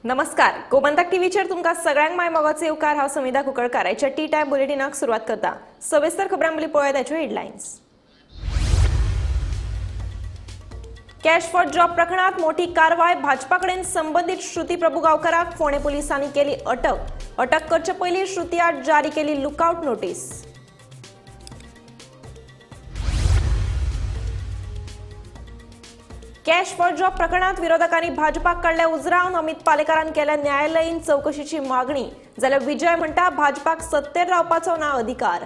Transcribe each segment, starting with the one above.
नमस्कार, गोमंतक टीव्हीचेर तुमकां सगळ्यांक माय मोगाचो येवकार। हांव समिधा कुंकळकार। आयच्या टी टायम बुलेटिनाक सुरवात करता। सविस्तर खबरांमली पळोवया ताच्यो हेडलायन्स। कॅश फॉर जॉब प्रकरणात मोठी कारवाय। भाजपा कडेन संबंधित श्रुती प्रभुगांवकाराक फोंडे पुलिसांनी केली अटक। अटक करचे पयलीं श्रुती आड जारी केली lookout notice. Cash for job प्रकरणात विरोधकांनी भाजपाक काडल्या उजरावन। अमित पालेकरान केल्या न्यायालयीन चौकशीची मागणी। जाल्यार विजय म्हणटा भाजपाक सत्तेर रावपाचो ना अधिकार।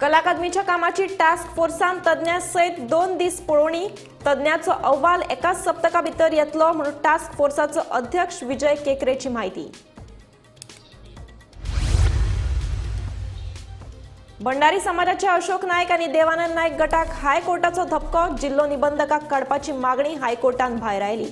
कला अकादमीच्या कामाची टास्क फोर्सान तज्ञां सयत 2 दीस पळोवणी। तज्ञांचो अहवाल एकाच सप्तका भितर येतलो म्हणून टास्क फोर्साचो अध्यक्ष विजय केकरेची माहिती। भंडारी समाजाच्या अशोक नायक आणि देवानंद नायक गटाक हायकोर्टाचो धपको। जिल्लो निबंधकाक काडपाची मागणी हायकोर्टान भायर आयली।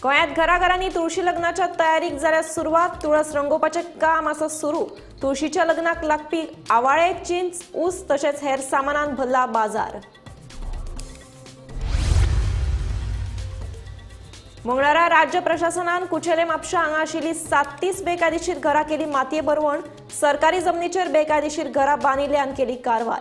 गोंयांत घराघरांनी तुळशी लग्नाच्या तयारीक जाल्यार सुरवात। तुळस रंगोवपाचें काम आसा सुरू। तुळशीच्या लग्नाक लागपी आवाळे, चिंच, ऊस तशेंच हेर सामानान भरला बाजार। मंगळारा राज्य प्रशासनान कुचेले म्हापशा हांगा आशिल्ली 37 बेकायदेशीर घरां केली मातये भरवण। सरकारी जमनीचेर बेकायदेशीर घरां बांदिल्ल्यान केली कारवाय।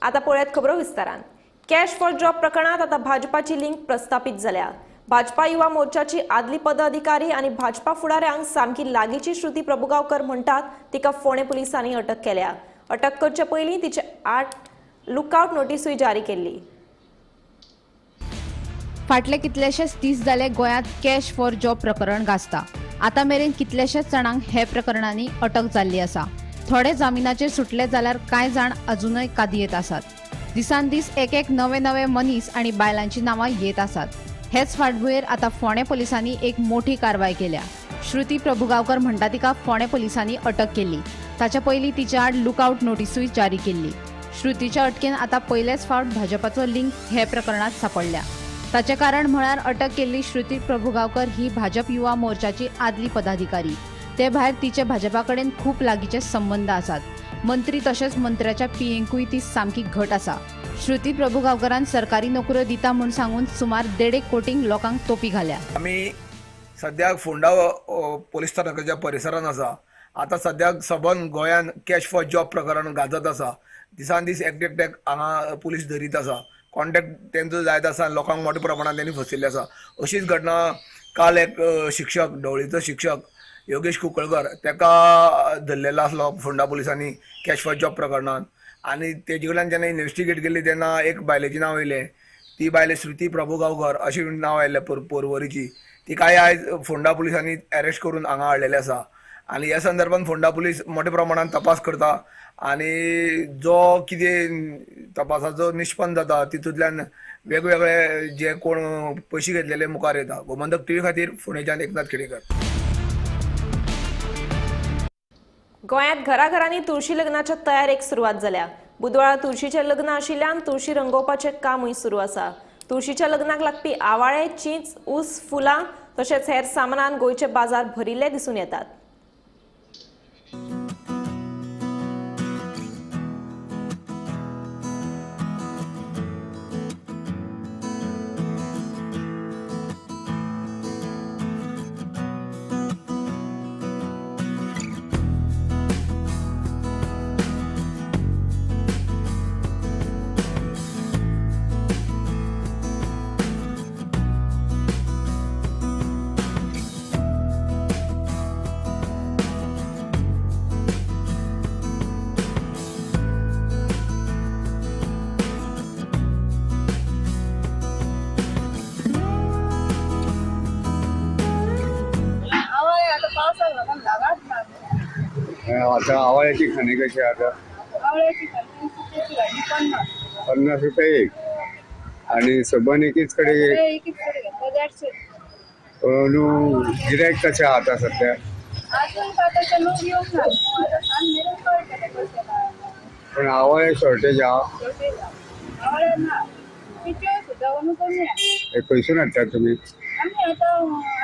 आता पळयात खबरो विस्तारान। कॅश फॉर जॉब प्रकरणात आता भाजपाची लिंक प्रस्थापित जाल्या। भाजपा युवा मोर्चाची आदली पदाधिकारी आणि भाजपा फुडाऱ्यांक सामकी लागींची श्रुती प्रभुगांवकर म्हणटात तिका फोंडे पुलिसांनी अटक केल्या। अटक करचे पयलीं तिचे 8 लुकआउट नोटीसूय जारी केल्ली। फाटले कितलेशेच दीस जाले गोंयांत कॅश फॉर जॉब प्रकरण गाजता। आता मेरेन कितलेशेच जाणांक हे प्रकरणांनी अटक जाल्ली आसा। थोडे जामिनाचेर सुटले जाल्यार कांय जाण अजूनय कादयेत आसात। दिसान दीस एक नवे मनीस आणि बायलांची नांवां येत आसात। हेच फाटभुंयेर आता फोंडे पुलिसांनी एक मोठी कारवाय केल्या। श्रुती प्रभुगांवकर म्हणटा तिका फोंडे पुलिसांनी अटक केली। ताच्या पयलीं तिच्या आड लुकआउट नोटीसूय जारी केल्ली। श्रुतीच्या अटकेन आता पयलेच फावट भाजपाचो लिंक हे प्रकरणात सापडल्या। ताचे कारण म्हळ्यार अटक केल्ली श्रुती प्रभुगांवकर ही भाजप युवा मोर्चाची आदली पदाधिकारी। ते भायर तिचे भाजपा कडेन खूप लागींचे संबंध आसात। मंत्री तशेंच मंत्र्याच्या पियेंकूय ती सामकी घट आसा। श्रुती प्रभुगांवकरान सरकारी नोकऱ्यो दिता म्हूण सांगून सुमार 1.5 कोटींक लोकांक तोपी घाल्या। आम्ही सद्याक फोंडा पोलीस स्थानकाच्या परिसरात आसा। आता सद्याक सबन गोंयान कॅश फॉर जॉब प्रकरण गाजत आसा। दिसान दीस एकट्याक हांगा पुलीस धरीत आसा। कॉन्टॅक्ट तेंचो जायत आसा। लोकांक मोठ्या प्रमाणात त्यांनी फसयल्ले आसा। अशीच घटना काल एक शिक्षक ढवळीचो शिक्षक योगेश कुंकळकर तेका धरलेलो आसलो फोंडा पुलिसांनी कॅश फॉर जॉब प्रकरणात। आणि तेजे कडल्यान जेन्ना इन्व्हेस्टिगेट केली तेन्ना एक बायलेचें नांव येयलें। ती बायल श्रुती प्रभुगांवकर अशी नांव आयिल्लें पोरवोरीची। तिकाय आयज फोंडा पुलिसांनी अरेस्ट करून हांगा हाडलेलें आसा। आणि ह्या संदर्भात फोंडा पुलीस मोठ्या प्रमाणात तपास करता। आणि जो कितें तपासाचो निष्पन्न जाता तितूंतल्यान वेगवेगळे जे कोण पयशे घेतलेले मुखार येता। गोमंतक टीव्ही खातीर फोंडेच्यान एकनाथ खेडेकर। गोंयांत घराघरांनी तुळशी लग्नाच्या तयारेक सुरवात जाल्या। बुधवारा तुळशीचें लग्न आशिल्ल्यान तुळशी रंगोवपाचें कामूय सुरू आसा। तुळशीच्या लग्नाक लागपी आवाळे, चिंच, ऊस, फुलां तशेंच हेर सामानान गोंयचे बाजार भरिल्ले दिसून येतात। आता आवाळ्याची खाणी कशी आता? आवळ्याची खाणी 50 रुपये एक आणि सबन एकीच कडे एकीच कडे घेतलं 150। गिरायक कशें आता सध्या? अजून ताच्या लोक येऊक ना पण पण आवाळे शॉर्टेज हा आवळ्या ना पिच्यो जाऊन कमी आहे. हे खंयसून हाडटात तुमी? आम्ही आता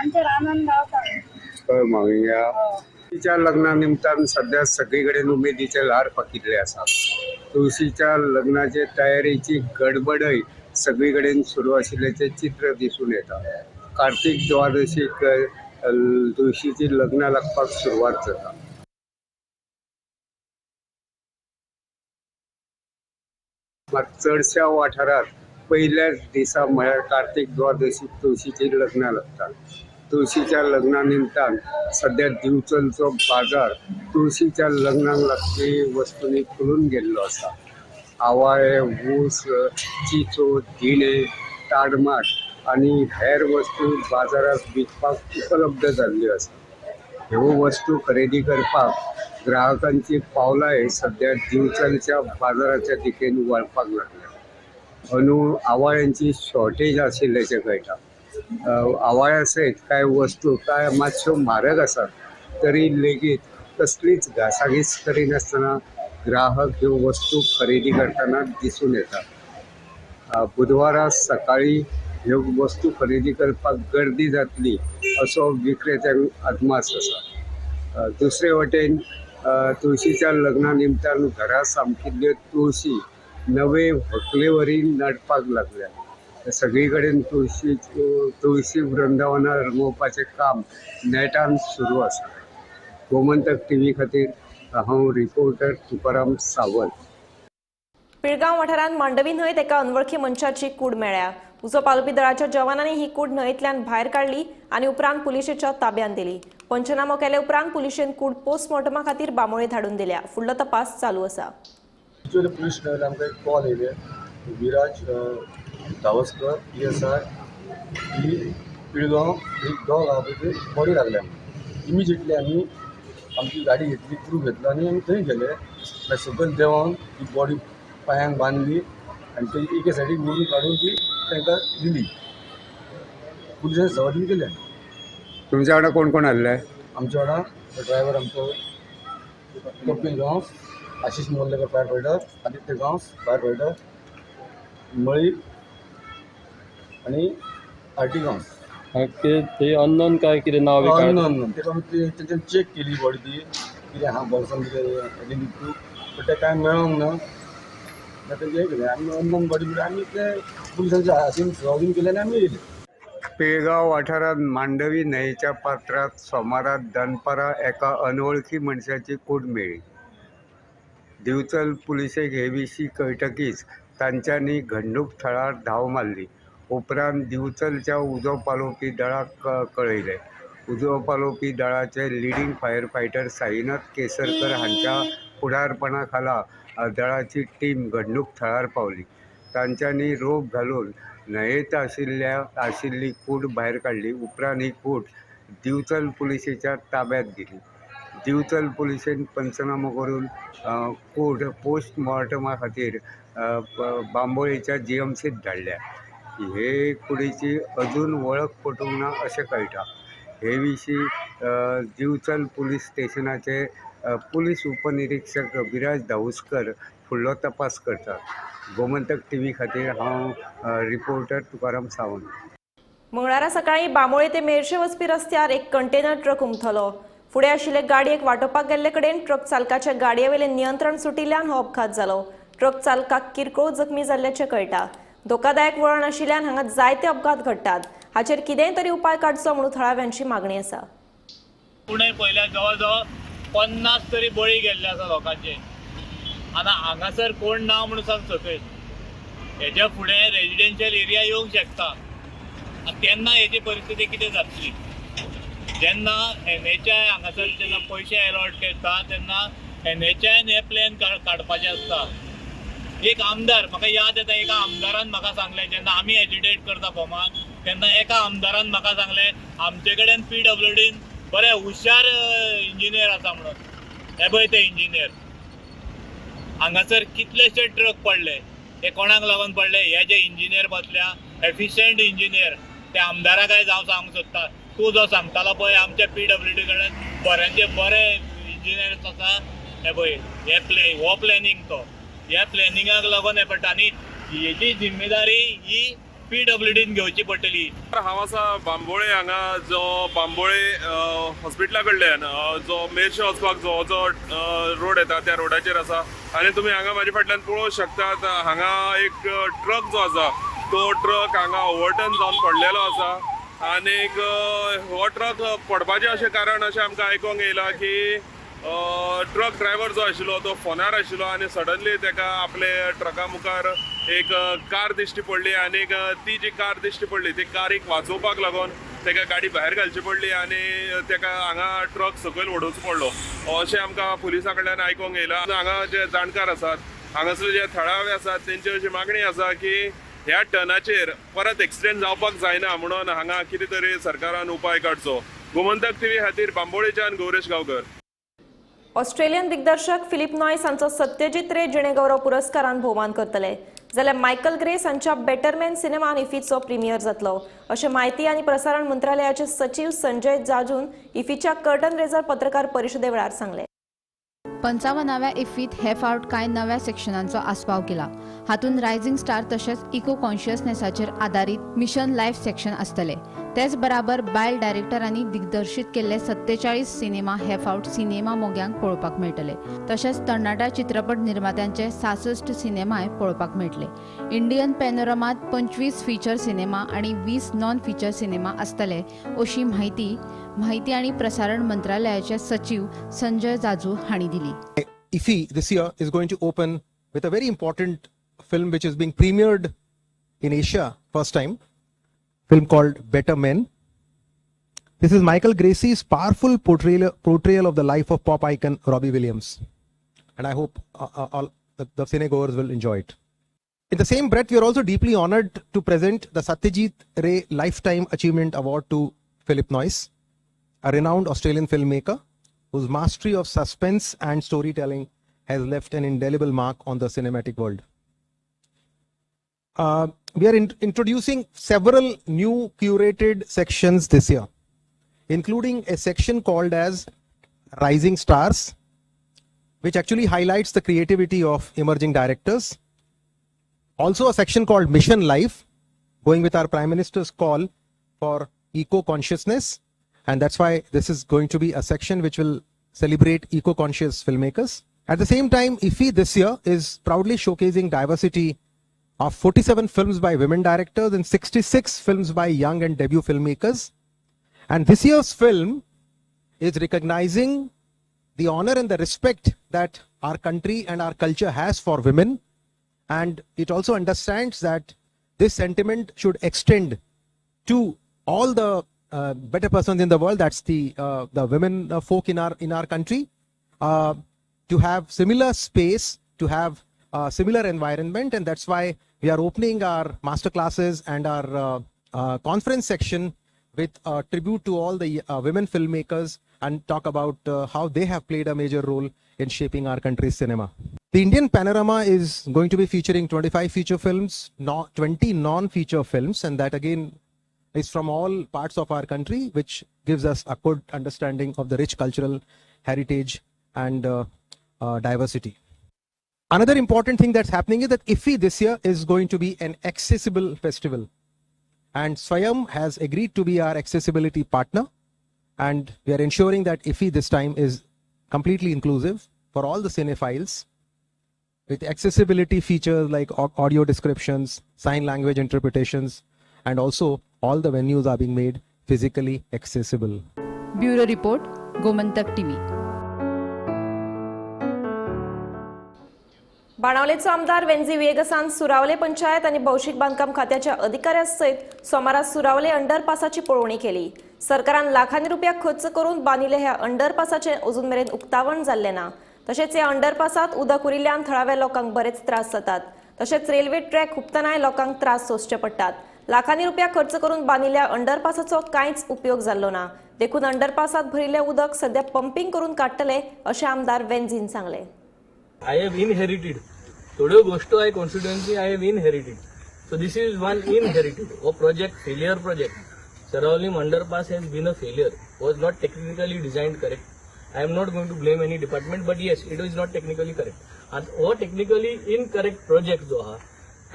आमच्या रानान गावतात. मागीया तुळशीच्या लग्ना निमतान सध्या सगळीकडे उमेदीचे ल्हार पाकिल्ले आसा. तुळशीच्या लग्नाचे तयारीची गडबडय सगळीकडेन सुरू आशिल्ल्याचे चित्र दिसून येता. कार्तिक द्वादशीक तुळशीची लग्नां लागपाक सुरवात जाता. मात चडशा वाठारांत पयल्याच दिसा म्हळ्यार कार्तिक द्वादशीक तुळशीची लग्नां लागतात. तुळशीच्या लग्ना निमतान सध्या दिवचलचो बाजार तुळशीच्या लग्नाक लागपी वस्तूंनी फुलून गेल्लो आसा. आवाळे, ऊस, चिचो, दिणे, ताडमाट आनी हेर वस्तू बाजारात विकपाक उपलब्ध जाल्ल्यो आसा. ह्यो वस्तू खरेदी करपाक ग्राहकांची पावलांय सध्या दिवचलच्या बाजाराच्या दिकेन वळपाक लागल्या. अंदू आवाळ्यांची शॉर्टेज आशिल्ल्याचें कळटा. आवाळ्या सयत कांय वस्तू कांय मातश्यो म्हारग आसात तरी लेगीत कसलीच घासाघीस करिनासतना ग्राहक ह्यो वस्तू खरेदी करतना दिसून येता. बुधवारा सकाळी ह्यो वस्तू खरेदी करपाक गर्दी जातली असो विक्रेत्यांक अदमास आसा. दुसरे वटेन तुळशीच्या लग्ना निमतान घरा सामकिल्ल्यो तुळशी नवे व्हंकलेवरी नडपाक लागल्या. सगळीकडेन तुळशी वृंदावनां रंगोवपाचें काम नेटान सुरू आसा. गोमंतक टीव्ही खातीर हांव रिपोर्टर तुकाराम सावंत. पिळगांव वाठारांत मांडवी न्हंयत एका अनवळखी मनशाची कूड मेळ्ळ्या. उजो पालोवपी दळाच्या जवानांनी ही कूड न्हंयतल्यान भायर काडली आनी उपरांत पुलिशेच्या ताब्यांत दिली. पंचनामो केले उपरांत पुलिशेन कूड पोस्टमॉर्टमा खातीर बांबोळे धाडून दिल्या. फुडलो तपास चालू आसा. पुलीस स्टेशनार आमकां एक कॉल येयले विराज धावस्कर PSI ही पिळगांव एक डॉग आहा पळय थंय बॉडी लागल्या. इमिजिएटली आमी आमची गाडी घेतली, क्रू घेतलो आनी आमी थंय गेले. मागीर सकयल देंवन ती बॉडी पांयांक बांदली आनी ते एके सायडीक व्हरून काडून ती तांकां दिली. पुलिसांनी सवारी केल्या. तुमच्या वांगडा कोण कोण आसले? आमच्या वांगडा ड्रायव्हर आमचो कपिल गांव, आशिष मोल्लेकर फायर फायटर, आदित्य गांव फायर फायटर, मळी आनी आरटी गांव. ते अननोन काय कितें नांव बी काय? अननोन. तेका तेंच्यान चेक केली बॉडी ती कितें आहा बॉक्सान कितें आयडेंटिटी प्रूफ बट तें कांय मेळोंक ना. मागीर तेंचें हें केलें आमी अननोन बॉडी म्हणून आमी ते पुलिसांच्या हातीन सॉल्विंग केलें आनी आमी येयले. पिळगांव वाठारांत मांडवी न्हंयेच्या पात्रांत सोमारा दनपारां एका अनवळखी मनशाची कूड मेळ्ळी. दिवचल पुलिशेक हे विशीं कळटकीच तांच्यांनी घडणूक थळार धांव मारली. उपरांत दिवचलच्या उजो पालोवपी दळाक कळयलें. उजो पालोवपी दळाचे leading fire fighter Sainath Kesarkar हांच्या फुडारपणा खाला दळाची टीम घडणूक थळार पावली. तांच्यांनी रोप घालून न्हंयेत आशिल्ली कूड भायर काडली. उपरांत ही कूड दिवचल पुलिशेच्या ताब्यांत दिली. दिवचल पुलिशेन पंचनामो करून कूड पोस्टमॉर्टमा खातीर बांबोळेच्या GMCत धाडल्या. हे कुडीची अजून वळख पटूंक ना अशें कळटा. हे विशीं दिवचल पुलीस स्टेशनाचे पुलीस उपनिरीक्षक विराज धावस्कर फुडलो तपास करतात. गोमंतक टीव्ही खातीर हांव रिपोर्टर तुकाराम सावंत. मंगळारा सकाळी बांबोळे ते मेर्शे वचपी रस्त्यार एक कंटेनर ट्रक उमथलो. फुडें आशिल्ले गाडयेक वांटोवपाक गेल्ले कडेन ट्रक चालकाच्या गाडयेवेलें नियंत्रण सुटिल्ल्यान हो अपघात जालो. ट्रक चालकाक किरकोळ जखमी जाल्ल्याचें कळटा. धोकादायक वळण आशिल्ल्यान हांगा जायते अपघात घडटात. हाचेर कितेंय तरी उपाय काडचो म्हणून थळाव्यांची मागणी आसा. पुणे पयल्या जवळ जवळ 50 तरी बळी गेल्ले आसा लोकांचे. आतां हांगासर कोण ना म्हणून सांग सकयल. हेच्या फुडें रेजिडेन्शियल एरिया येवंक शकता. तेन्ना हेची परिस्थिती कितें जातली? जेन्ना NHI हांगासर जेन्ना पयशे अलॉट करता तेन्ना NHIन हे प्लॅन काडपाचे आसता. एक आमदार म्हाका याद येता, एका आमदारान म्हाका सांगलें जेन्ना आमी एजिटेट करता फॉर्माक तेन्ना एका आमदारान म्हाका सांगलें आमचे कडेन PWDन बरे हुशार इंजिनियर आसा म्हणून. हे पळय ते इंजिनियर. हांगासर कितलेशे ट्रक पडले. हे कोणाक लागून पडले? हे जे इंजिनियर बसल्या एफिशियंट इंजिनियर ते आमदाराकाय जावं सांगूंक सोदता. तूं जो सांगतालो पळय आमच्या PWD कडेन बऱ्यांचे बरे इंजिनियर्स आसा. हे पळय हो प्लॅनिंग तो. ह्या प्लॅनिंगाक लागून हे पडटा आनी हेची जिम्मेदारी ही PWDन घेवची पडटली. हांव आसा बांबोळे हांगा जो बांबोळे हॉस्पिटला कडल्यान जो मेर्शे वचपाक जो रोड येता त्या रोडाचेर आसा आनी तुमी हांगा म्हाजे फाटल्यान पळोवंक शकतात. हांगा एक ट्रक जो आसा तो ट्रक हांगा ओवरटर्न जावन पडलेलो आसा आनीक हो ट्रक पडपाचें अशें कारण अशें आमकां आयकूंक येयलां की ट्रक ड्रायव्हर जो आशिल्लो तो फोनार आशिल्लो आनी सडनली ताका आपले ट्रका मुखार एक कार दिश्टी पडली आनीक ती जी कार दिश्टी पडली ती कारीक वाचोवपाक लागून ताका गाडी भायर घालची पडली आनी ताका हांगा ट्रक सकयल ओडूचो पडलो अशें आमकां पुलिसां कडल्यान आयकूंक येयलां. हांगा जे जाणकार आसात हांगासर जे थळावे आसात तेंची अशी मागणी आसा की ह्या टर्नाचेर परत एक्सिडेंट जावपाक जायना म्हणून हांगा कितें तरी सरकारान उपाय काडचो. गोमंतक टीव्ही खातीर बांबोळेच्यान गौरेश गांवकर. ऑस्ट्रेलियन दिग्दर्शक फिलिप नॉयस हांचो सत्यजित रे जिणेगौरव पुरस्कारान भोवमान करतले जाल्यार मायकल ग्रेस हांच्या बेटरमॅन सिनेमान इफीचो प्रिमियर जातलो अशें माहिती आनी प्रसारण मंत्रालयाचे सचिव संजय जाजून इफीच्या कर्टन रेजर पत्रकार परिशदे वेळार सांगले. 55व्या इफ्फीत हे फावट कांय नव्या सेक्शनांचो आस्पाव केला. हातूंत रायझिंग स्टार तशेंच इको कॉन्शियसनेसाचेर आदारीत मिशन लायफ सेक्शन आसतले. तेच बराबर बायल डायरेक्टरांनी दिग्दर्शीत केल्ले 47 सिनेमा हे फावट सिनेमा मोग्यांक पळोवपाक मेळटले. तशेंच तरणाट्या चित्रपट निर्मात्यांचे 66 सिनेमाय पळोवपाक मेळटले. इंडियन पॅनोरमात 25 फीचर सिनेमा आनी 20 नॉन फीचर सिनेमा आसतले अशी माहिती आनी प्रसारण मंत्रालयाचे सचिव संजय जाजू हांणी दिली. IFFI this year is going to open with a very important film which is being premiered in Asia first time, film called Better Men. This is Michael Gracey's powerful portrayal of the life of pop icon Robbie Williams, and I hope all the cinegoers will enjoy it. In the same breath, we are also deeply honored to present the Satyajit Ray Lifetime Achievement Award to Philip Noyce, a renowned Australian filmmaker whose mastery of suspense and storytelling has left an indelible mark on the cinematic world. We are introducing several new curated sections this year, including a section called as Rising Stars, which actually highlights the creativity of emerging directors. Also a section called Mission Life, going with our Prime Minister's call for eco-consciousness. And that's why this is going to be a section which will celebrate eco-conscious filmmakers. At the same time, IFFI this year is proudly showcasing diversity of 47 films by women directors and 66 films by young and debut filmmakers. And this year's film is recognizing the honor and the respect that our country and our culture has for women. And it also understands that this sentiment should extend to all the better persons in the world, that's the women folk in our country, to have similar space, to have similar environment, and that's why we are opening our master classes and our conference section with a tribute to all the women filmmakers and talk about how they have played a major role in shaping our country's cinema. The Indian panorama is going to be featuring 25 feature films, 20 non-feature films, and that again is from all parts of our country, which gives us a good understanding of the rich cultural heritage and diversity. Another important thing that's happening is that IFFI this year is going to be an accessible festival. And Swayam has agreed to be our accessibility partner. And we are ensuring that IFFI this time is completely inclusive for all the cinephiles, with accessibility features like audio descriptions, sign language interpretations, and also all the venues are being made physically accessible. Bureau Report, Gomantak TV. बाणावलेचो आमदार वेंजी वेगसान सुरावले पंचायत आणि भौशीक बांधकाम खात्याच्या अधिकाऱ्यांसयत सोमारा सुरावले अंडरपासाची पळोवणी केली. सरकारान लाखांनी रुपया खर्च करून बांदिल्ले ह्या अंडरपासाचे अजून मेरेन उक्तावण जाल्ले ना. तशेंच ह्या अंडरपासात उदक उरिल्ल्यान थळाव्या लोकांक बरेच त्रास जातात. तशेंच रेल्वे ट्रॅक हुबतनाय लोकांक त्रास सोंसचे पडटात. लाखांनी रुपया खर्च करून बांदिल्ल्या अंडरपासाचो कांयच उपयोग जाल्लो ना. देखून अंडरपासात भरिल्ले उदक सध्या पंपिंग करून काडटले अशें आमदार वेंजीन सांगले. I have inherited. थोड्यो गोष्टी I constituency I have inherited. So this is one inherited. A project, failure project. Sarawalim underpass has been a failure. Was not technically designed correct. I am not going to blame any department, but yes, it is not technically correct. And वो technically incorrect project जो हा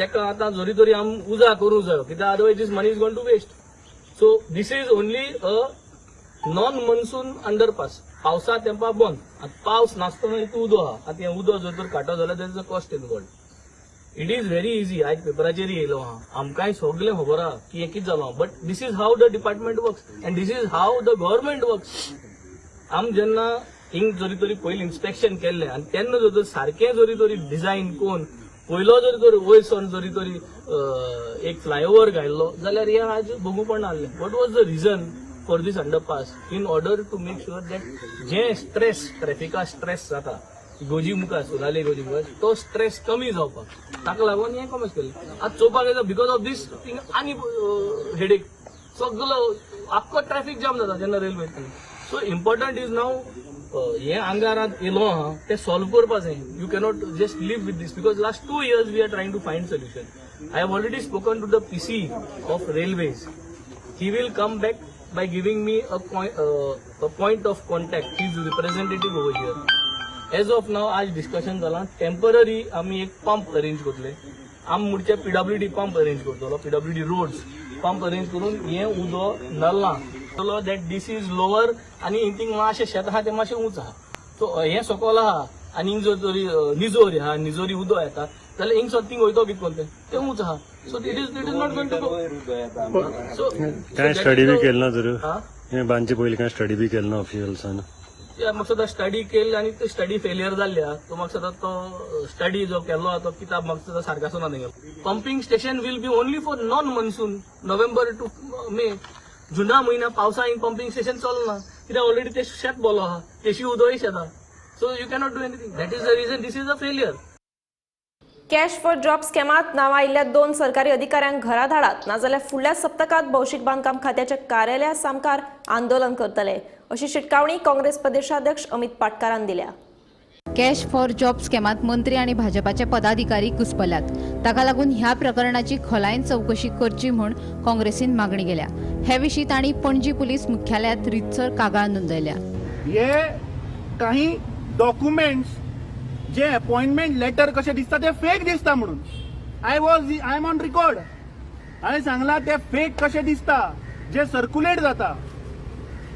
तेका आतां जोरी तोरी आम उजा करूंक जायो कित्याक otherwise this money is going to waste. So this is only a non monsoon underpass. पावसा तेंपा बंद. आतां पावस नासतना इतू उदो आहा. आतां हें उदो जर तर काडटो जाल्यार there is a cost involved. It is very easy. आयज पेपराचेर येयलो आहा. आमकांय सगळें खबर आहा की हें कितें जालो. But this is how the department works and this is how the government works. आम जेन्ना हिंग जोरी तोरी पयलीं इन्स्पेक्शन केल्लें आनी तेन्ना जर तर सारकें जोरी तोरी डिझायन कोन्न पयलो जरी तोरी वयरसून जोरी तोरी एक फ्लायओव्हर घायल्लो जाल्यार हें आज बगूं पडना आहलें. What was the reason for this underpass in order to make sure that जें स्ट्रेस ट्रॅफिका स्ट्रेस जाता गोजी मुखार सोनाली गोजी मुखार तो स्ट्रेस कमी जावपाक ताका लागून हें कमी केलें. आतां चोवपाक गेल्यार बिकॉज ऑफ दीस थिंग आनी हेडेक सगळो आख्खो ट्रॅफिक जाम जाता जेन्ना railway. So important is now हे आंगारात येयलो आहा ते सॉल्व करपाक जाय. You cannot just live with this because last 2 years we are trying to find solution. I have already spoken to the PC of railways. He will come back by giving me a point of contact. He is representative over here. As of now, आज discussion जाला temporary आम्ही एक pump arrange करतले. आम मुडचे PWD pump arrange करतलो. PWD roads pump arrange करून हे उदो नल्ला दॅट दिस इज लोअर आनी हिंग मातशें शेत आहा तें मातशें उंच आहा. सो हे सकयल आहा आनी हिंग जर तरी निजोरी आहा निजोरी उदो येता जाल्यार हिंग थिंग वयतो कितकोन तें उंच आहा. So it is not going to go. So काय स्टडी बी केलं ना जरूर हे बांदचे पयलीं काय स्टडी बी केलं ना ऑफिशियल्सान. म्हाका सदां स्टडी केली आनी ते स्टडी फेलियर जाल्ल्या. तो म्हाका सदां तो स्टडी जो केल्लो आहा तो किताब म्हाका सदां सारको आसना तेंगे. Pumping station will be only for non monsoon November to May. जुना म्हयन्या पावसा हिंग पंपिंग स्टेशन चलना कित्याक ऑलरेडी ते शेत बोलो आहा तेशी उदोय शेता. So you cannot do anything. That is the reason this is a failure. Cash for job स्कॅमात नांवां आयिल्ल्या 2 सरकारी अधिकाऱ्यांक घरा धाडात नाजाल्यार फुडल्या सप्तकात भौशीक बांदकाम खात्याच्या कार्यालया सामकार आंदोलन करतले अशी शिटकावणी काँग्रेस प्रदेशाध्यक्ष अमित पाटकारान दिल्या. कॅश फॉर जॉब स्कॅमात मंत्री आणि भाजपाचे पदाधिकारी घुस्पल्यात. ताका लागून ह्या प्रकरणाची खोलायेन चौकशी करची म्हूण काँग्रेसीन मागणी केल्या. हे विशीं तांणी पणजी पुलीस मुख्यालयात रितसर कागाळ नोंदयल्या. हे काही डॉक्युमेंट्स जे अपॉइंटमेंट लेटर कशें दिसता ते फेक दिसता म्हणून आय एम ऑन रिकॉर्ड. हांवें सांगलां ते फेक कशें दिसता जे सर्क्युलेट जाता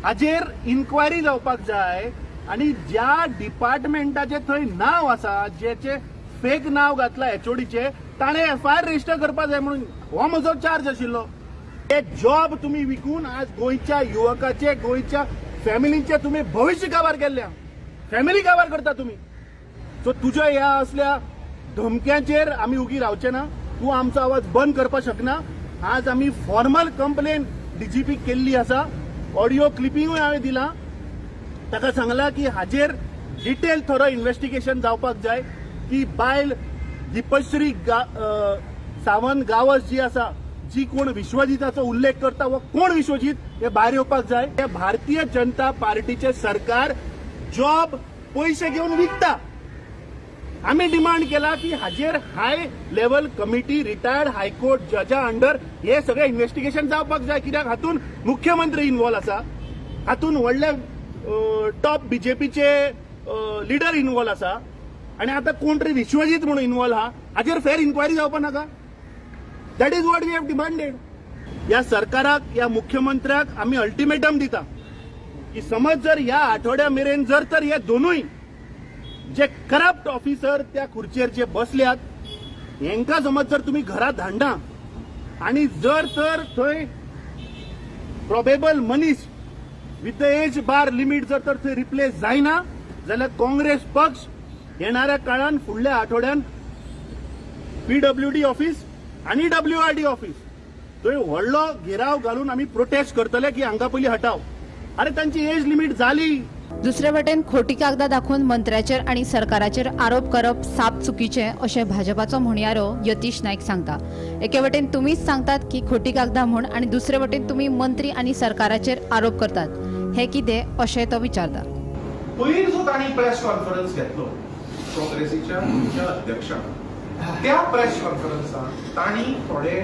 हाजेर इन्क्वायरी जावपाक जाय. आनी ज्या डिपार्टमेंटाचे थंय नांव आसा जेचे फेक नांव घातला HODचे ताणें FIR रजिस्टर करपाक जाय म्हणून हो म्हजो चार्ज आशिल्लो. हे जॉब तुमी विकून आज गोंयच्या युवकाचे गोंयच्या फॅमिलींचे तुमी भविश्य काबार केल्ल्या. फॅमिली काबार करता तुमी. सो तुज्या ह्या असल्या धमक्यांचेर आमी उगी रावचे ना. तूं आमचो आवाज बंद करपाक शकना. आज आमी फॉर्मल कंप्लेन DGP केल्ली आसा. ऑडिओ क्लिपिंगूय हांवें दिलां. ताका सांगलां की हाजेर डिटेल थरो इन्व्हेस्टिगेशन जावपाक जाय की बायल दिपश्री सावंत गावस जी आसा जी कोण विश्वजिताचो उल्लेख करता वो कोण विश्वजीत हे भायर येवपाक जाय. हे भारतीय जनता पार्टीचे सरकार जॉब पयशे घेवन विकता. आम्ही डिमांड केला की हाजेर high level committee retired high court जजा अंडर हे सगळे इन्व्हेस्टिगेशन जावपाक जाय. कित्याक हातून मुख्यमंत्री इन्वॉल्व आसा. हातून व्हडले टॉप BJPचे लिडर इन्वॉल्व आसा. आणि आता कोण तरी विश्वजीत म्हणून इन्वॉल्व आहा. हाजेर फेर इन्क्वायरी जावपाक नाका. That is what we have demanded. या सरकाराक या मुख्यमंत्र्याक आम्ही अल्टिमेटम दिता की समज जर ह्या आठवड्या मेरेन जर तर हे दोनूय जे करप्ट ऑफिसर त्या खुर्चेर जे बसल्यात हेंका समज जर तुम्ही घरात धाडना आणि जर तर थंय प्रोबेबल मनीस with the age bar limit जर तर थंय रिप्लेस जायना जाल्यार काँग्रेस पक्ष येणाऱ्या काळात फुडल्या आठवड्यात PWD ऑफिस आणि WRD ऑफिस थंय व्हडलो घेराव घालून आम्ही प्रोटेस्ट करतले की हांगा पयलीं हटाव. अरे तांची एज लिमिट जाली. दुसरे वटेन खोटी कागदां दाखवून मंत्र्याचेर आणि सरकाराचेर आरोप करप साप चुकीचे अशें भाजपाचो म्हणयारो यतीश नायक सांगता. एके वटेन तुमीच सांगतात की खोटी कागदां म्हूण आणि दुसरे वटेन तुमी मंत्री आणि सरकाराचेर आरोप करतात. हे कितें अशें तो विचारता. पयलीं जो तांणी प्रेस कॉन्फरन्स घेतलो काँग्रेसीच्या मुख्य अध्यक्षान त्या प्रेस कॉन्फरन्सात तांणी थोडे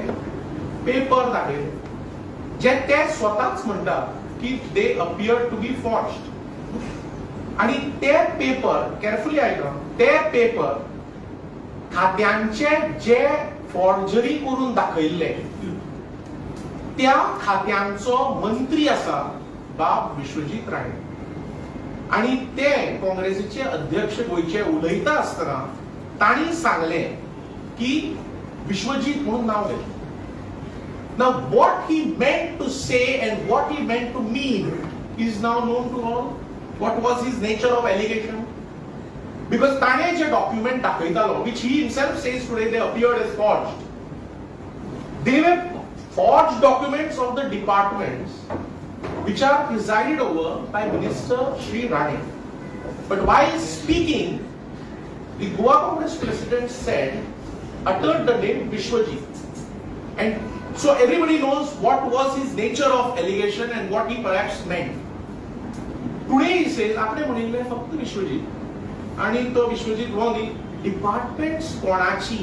पेपर दाखयले जे ते स्वताच म्हणटात की they appear to be forged. आणि ते पेपर केअरफुली आयकून ते पेपर खात्यांचे जे फॉर्जरी करून दाखयल्ले त्या खात्यांचो मंत्री आसा बाब विश्वजीत राणे आणि ते काँग्रेसीचे अध्यक्ष गोयचे उलयता आसतना तांणी सांगले की विश्वजीत म्हणून नाव घेतलें. Now what he meant to say and what he meant to mean is now known to all. What was his nature of allegation? Because ताणे जे document दाखयतालो, which he himself says today they appeared as forged. They were forged documents of the departments which are presided over by Minister Shri Rane. But while speaking, the Goa Congress president uttered the name Vishwajit. And so everybody knows what was his nature of allegation and what he perhaps meant. Today he says, आपणे म्हणिल्ले फक्त विश्वजीत आणि तो विश्वजीत हो न्ही, departments कोणाची,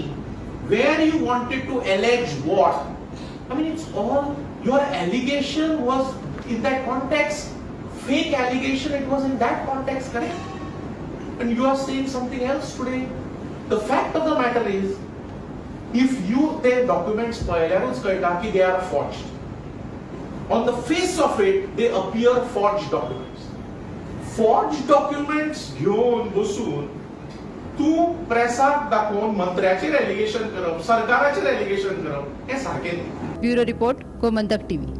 where you wanted to allege what. I mean, it's all, your allegation was in that context, fake allegation, it was in that context, correct? And you are saying something else today. The fact of the matter is, if you their documents पळयल्यारूच कळटा की they are forged. On the face of it, they appear forged documents. Forged documents घेऊन बसून तू प्रेसाक दाखवून मंत्र्याचेर allegation करप, सरकाराचेर allegation करप हे सारकें न्ही. Bureau report Gomantak TV.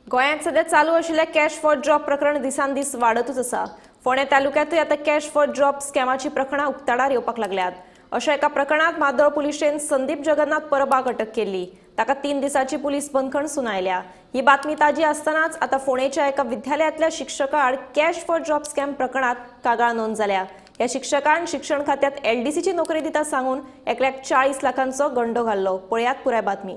गोंयांत सध्या चालू आशिल्लें कॅश फॉर जॉब प्रकरण दिसान दीस वाडतूच आसा. फोंडें तालुक्यांतूय आतां कॅश फॉर जॉब स्कॅमाची प्रकरणां उक्ताडार येवपाक लागल्यात. अशा एका प्रकरणात म्हादळ पुलिशेन संदीप जगन्नाथ परबाक अटक केली. ताका 3 दिसांची पुलीस बंदखण सुनायल्या. ही बातमी ताजी आसतनाच आता फोंडेच्या एका विद्यालयातल्या शिक्षका आड कॅश फॉर जॉब स्कॅम प्रकरणात कागाळ नोंद जाल्या. या शिक्षकान शिक्षण खात्यात LDCची नोकरी दिता सांगून 1,40 लाखांचो गंडो घाल्लो. पळयात पुराय बातमी.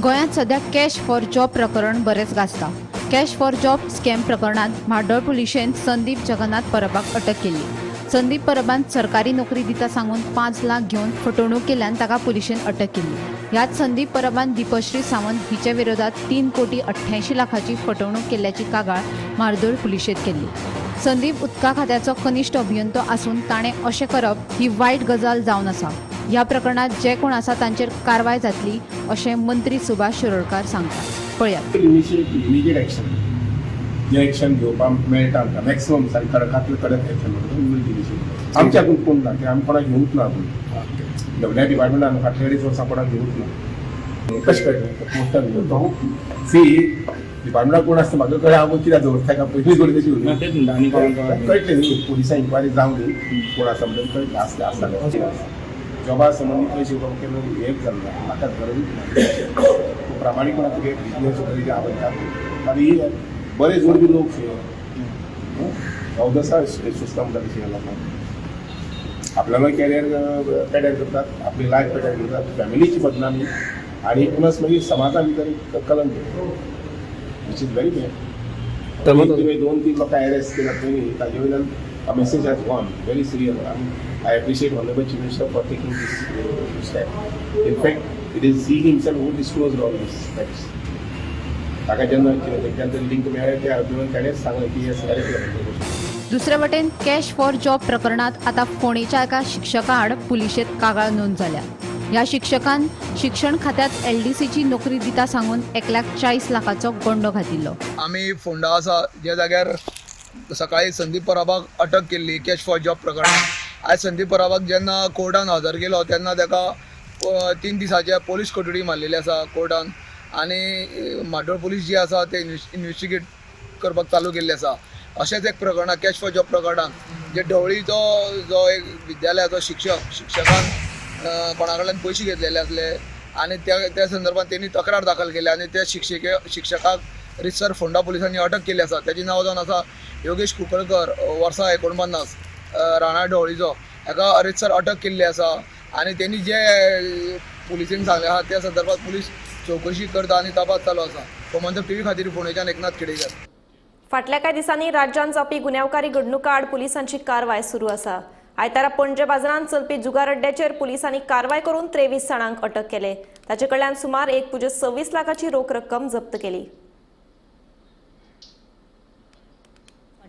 गोंयांत सध्या कॅश फॉर जॉब प्रकरण बरेच गाजता. कॅश फॉर जॉब स्कॅम प्रकरणात म्हादळ पुलिशेन संदीप जगन्नाथ परबाक अटक केली. संदीप परबान सरकारी नोकरी दिता सांगून 5 लाख घेऊन फटवणूक केल्यान ताका पुलिशेन अटक केली. ह्यात संदीप परबान दीपश्री सावंत हिचे विरोधात 3,88 लाखाची फटवणूक केल्याची कागाळ म्हादळ पुलिशेत केली. संदीप उदका खात्याचो कनिश्ठ अभियंतो आसून ताणें अशें करप ही वायट गजाल जावन आसा. ह्या प्रकरणात जे कोण आसा तांचेर कारवाय जातली अशें मंत्री सुभाष शिरोडकार सांगतात. पळयात. इमिजिएट एक्शन जे एक्शन घेवपाक मेळटा आमकां मॅक्सिमम सारकी कडकांतले कडक एक्शन म्हणटा आमच्या हातूंत कोण ना की आमी कोणाक घेवंक ना. सगळ्या डिपार्टमेंटान फाटल्या 2.5 वर्सां कोणाक घेवंक ना. कशें कळटा तो सी डिपार्टमेंटाक कोण आसता म्हाका कळ्ळें हांव कित्याक दवरता ताका पयलीं जोडी तशी उरली कळटलें न्ही. पुलिसां इन्क्वायरी जावं न्ही कोण आसा म्हणून कळटलें आसता. जॉबा संबंधी पयशे केन्ना हें जाल्लो म्हाका गरजूच ना. प्रामाणीकपणान तुगे बिजनेस तरी आवडटा आनी बरे जोडबी लोक अवदसा सुस्ता म्हणटा तशी लोकांक आपल्याला कॅरियर पेड्यार करतात, आपली लायफ पेड्यार करतात, फॅमिलीची बदनामी आणि प्लस मागीर समाजा भितर कलंक विच इज व्हेरी बॅड. तुमी 2-3 लोकां अरेस्ट केल्यात पयलीं ताजे वयल्यान a message has gone very serious. I appreciate Honorable Chief Minister for taking this step. In fact, it is he himself who disclosed all these facts. ताका जेन्ना link मेळ्ळें त्या अर्जुनान ताणेंच सांगलें की हे सारे केलें. दुसरे वटेन कॅश फॉर जॉब प्रकरणात आता फोंडेच्या एका शिक्षका आड पुलिशेंत कागाळ नोंद जाल्या. ह्या शिक्षकान शिक्षण खात्यात LDCची नोकरी दिता सांगून 1,40 लाखाचो गंडो घातिल्लो. आमी फोंडा आसा ज्या जाग्यार सकाळी संदीप परबाक अटक केल्ली कॅश फॉर जॉब प्रकरणात. आयज संदीप परबाक जेन्ना कोर्टान हजर केलो तेन्ना ताका 3 दिसाचे पोलीस कोठडी मारलेली आसा कोर्टान आनी म्हादळ पुलीस जी आसा ते इन्व्हेस्टिगेट करपाक चालू केल्ली आसा. अशेंच एक प्रकरण कॅश फॉर जॉब प्रकरणात जे ढवळीचो जो एक विद्यालयाचो शिक्षकान कोणा कडल्यान पयशे घेतलेले आसले आनी त्या संदर्भात त्यांनी तक्रार दाखल केली आनी त्या शिक्षकाक रितसर फोंडा पुलिसांनी अटक केली आसा. त्याची नांव जावन आसा योगेश कुंकळकर वर्सा 49 राणा ढवळीचो. हाका रितसर अटक केल्ली आसा आनी त्यांनी जे पुलिसेन सांगले आहा त्या संदर्भात पुलीस चौकशी करता आनी तपास चालू आसा. गोमंतक टीव्ही खातीर फोंडेच्यान एकनाथ खेडेकर. फाटल्या कांय दिसांनी राज्यांत जावपी गुन्यांवकारी घडणुका आड पुलिसांची कारवाय सुरू आसा. आयतारा पणजे बाजारांत चलपी जुगार अड्ड्याचेर पुलिसांनी कारवाय करून 23 जाणांक अटक केले. ताचे कडल्यान सुमार 1.26 लाखाची रोख रक्कम जप्त केली.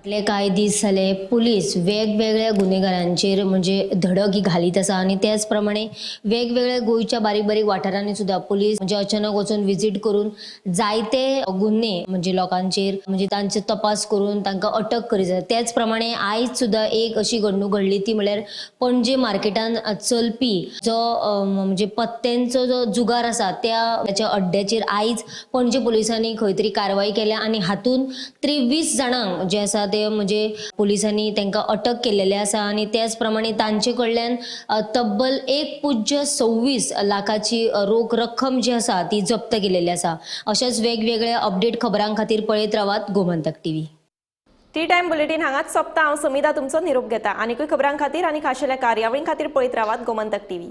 फाटले कांय दीस जाले पुलीस वेगवेगळ्या गुन्हेगारांचेर म्हणजे धडक ही घालीत आसा आनी त्याच प्रमाणे वेगवेगळ्या गोंयच्या बारीक बारीक वाठारांनी सुद्धा पुलीस म्हणजे अचानक वचून विजीट करून जायते गुन्हे म्हणजे लोकांचेर म्हणजे तांचे तपास करून तांकां अटक करीत आसा. त्याच प्रमाणे आयज सुद्धा एक अशी घडणूक घडली ती म्हळ्यार पणजे मार्केटान चलपी जो म्हणजे पत्त्यांचो जो जुगार आसा त्याच्या अड्ड्याचेर आयज पणजे पुलिसांनी खंय तरी कारवाई केल्या आनी हातून 23 जाणांक जे आसा ते म्हणजे पुलिसांनी तांकां अटक केलेले आसा आनी त्याच प्रमाणे तांचे कडल्यान तब्बल 1.26 लाखाची रोख रक्कम जी आसा ती जप्त केलेली आसा. अशाच वेगवेगळ्या अपडेट खबरां खातीर पळयत रावात Gomantak TV. T time bulletin हांगाच सोंपता. हांव समिता तुमचो निरोप घेता. आनीकूय खबरां खातीर आनी खाशेल्या कार्यावळीं खातीर पळयत रावात गोमंतक टीव्ही.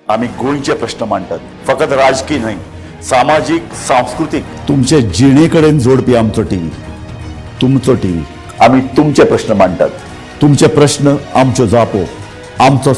आम्ही गोंयचे प्रश्न मांडटात, फकत राजकीय न्हय, सामाजीक सांस्कृतिक तुमचे जिणेकडेन जोडपी आमचो टीव्ही, तुमचो टीव्ही. आम्ही तुमचे प्रश्न मांडटात, तुमचे प्रश्न आमच्यो जापो, आमचो